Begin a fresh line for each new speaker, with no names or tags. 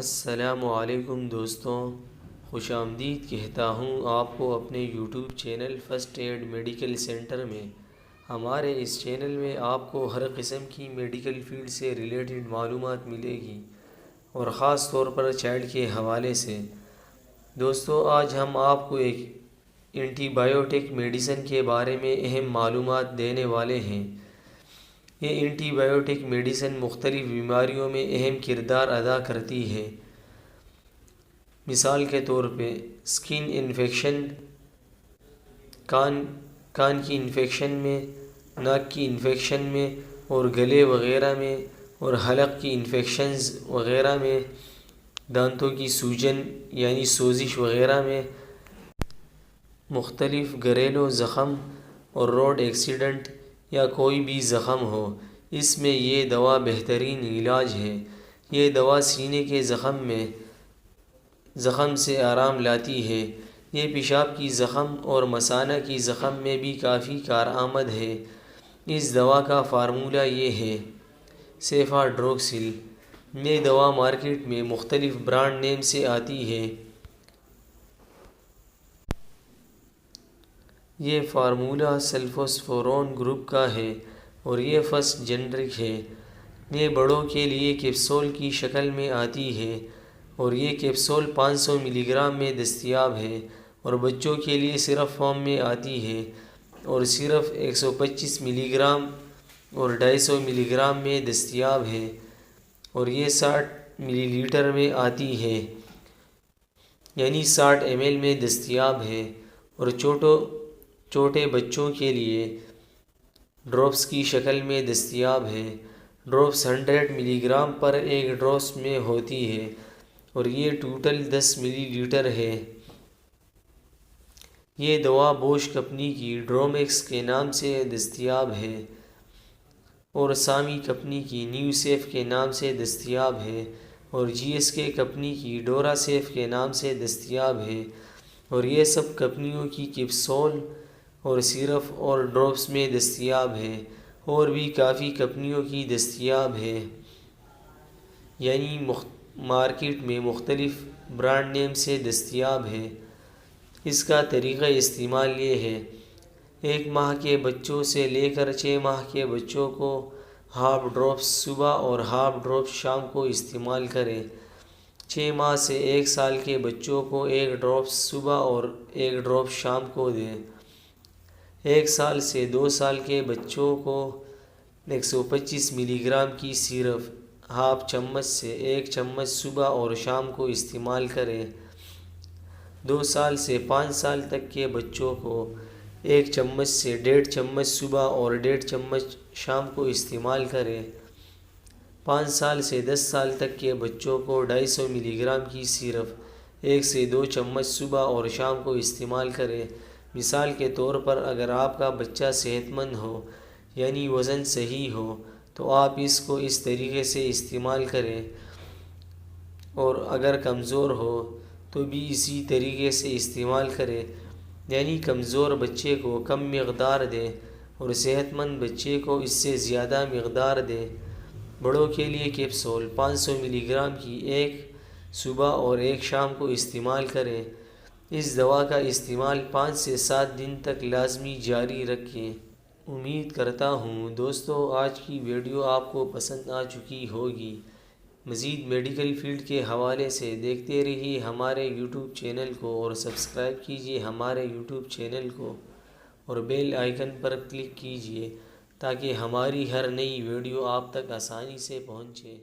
السلام علیکم دوستوں، خوش آمدید کہتا ہوں آپ کو اپنے YouTube channel first aid medical centre میں۔ ہمارے اس چینل میں آپ کو ہر قسم کی میڈیکل فیلڈ سے ریلیٹڈ معلومات ملے گی، اور خاص طور پر چائلڈ کے حوالے سے۔ دوستوں، آج ہم آپ کو ایک اینٹی بایوٹک میڈیسن کے بارے میں اہم معلومات دینے والے ہیں۔ یہ اینٹی بایوٹک میڈیسن مختلف بیماریوں میں اہم کردار ادا کرتی ہے۔ مثال کے طور پہ سکن انفیکشن، کان کی انفیکشن میں، ناک کی انفیکشن میں اور گلے وغیرہ میں، اور حلق کی انفیکشنز وغیرہ میں، دانتوں کی سوجن یعنی سوزش وغیرہ میں، مختلف گھریلو زخم اور روڈ ایکسیڈنٹ یا کوئی بھی زخم ہو، اس میں یہ دوا بہترین علاج ہے۔ یہ دوا سینے کے زخم سے آرام لاتی ہے۔ یہ پیشاب کی زخم اور مثانہ کی زخم میں بھی کافی کارآمد ہے۔ اس دوا کا فارمولہ یہ ہے: سیفاڈروکسل۔ یہ دوا مارکیٹ میں مختلف برانڈ نیم سے آتی ہے۔ یہ فارمولہ سلفوسفورون گروپ کا ہے اور یہ فرسٹ جنرک ہے۔ یہ بڑوں کے لیے کیپسول کی شکل میں آتی ہے اور یہ کیپسول 500 ملی گرام میں دستیاب ہے، اور بچوں کے لیے صرف فارم میں آتی ہے اور صرف 125 ملی گرام اور 250 ملی گرام میں دستیاب ہے، اور یہ 60 ملی لیٹر میں آتی ہے یعنی 60 ml میں دستیاب ہے، اور چھوٹے بچوں کے لیے ڈراپس کی شکل میں دستیاب ہے۔ ڈراپس 100 ملی گرام پر ایک ڈوز میں ہوتی ہے، اور یہ ٹوٹل 10 ملی لیٹر ہے۔ یہ دوا بوش کمپنی کی ڈرومیکس کے نام سے دستیاب ہے اور سامی کمپنی کی نیو سیف کے نام سے دستیاب ہے، اور جی ایس کے کمپنی کی ڈورا سیف کے نام سے دستیاب ہے، اور یہ سب کمپنیوں کی کیپسول اور سیرپ اور ڈراپس میں دستیاب ہے۔ اور بھی کافی کمپنیوں کی دستیاب ہے، یعنی مارکیٹ میں مختلف برانڈ نیم سے دستیاب ہے۔ اس کا طریقہ استعمال یہ ہے: 1 ماہ کے بچوں سے لے کر 6 ماہ کے بچوں کو ہاف ڈراپس صبح اور ہاف ڈراپس شام کو استعمال کریں۔ 6 ماہ سے 1 سال کے بچوں کو 1 ڈراپس صبح اور 1 ڈراپس شام کو دیں۔ 1 سال سے 2 سال کے بچوں کو 125 ملی گرام کی سیرپ ہاف چمچ سے 1 چمچ صبح اور شام کو استعمال کریں۔ 2 سال سے 5 سال تک کے بچوں کو 1 چمچ سے 1.5 چمچ صبح اور 1.5 چمچ شام کو استعمال کریں۔ 5 سال سے 10 سال تک کے بچوں کو 250 ملی گرام کی سیرپ 1 سے 2 چمچ صبح اور شام کو استعمال کریں۔ مثال کے طور پر اگر آپ کا بچہ صحت مند ہو یعنی وزن صحیح ہو تو آپ اس کو اس طریقے سے استعمال کریں، اور اگر کمزور ہو تو بھی اسی طریقے سے استعمال کریں، یعنی کمزور بچے کو کم مقدار دیں اور صحت مند بچے کو اس سے زیادہ مقدار دیں۔ بڑوں کے لیے کیپسول 500 ملی گرام کی 1 صبح اور 1 شام کو استعمال کریں۔ اس دوا کا استعمال 5 سے 7 دن تک لازمی جاری رکھیں۔ امید کرتا ہوں دوستو آج کی ویڈیو آپ کو پسند آ چکی ہوگی۔ مزید میڈیکل فیلڈ کے حوالے سے دیکھتے رہیے ہمارے یوٹیوب چینل کو، اور سبسکرائب کیجیے ہمارے یوٹیوب چینل کو، اور بیل آئیکن پر کلک کیجیے تاکہ ہماری ہر نئی ویڈیو آپ تک آسانی سے پہنچے۔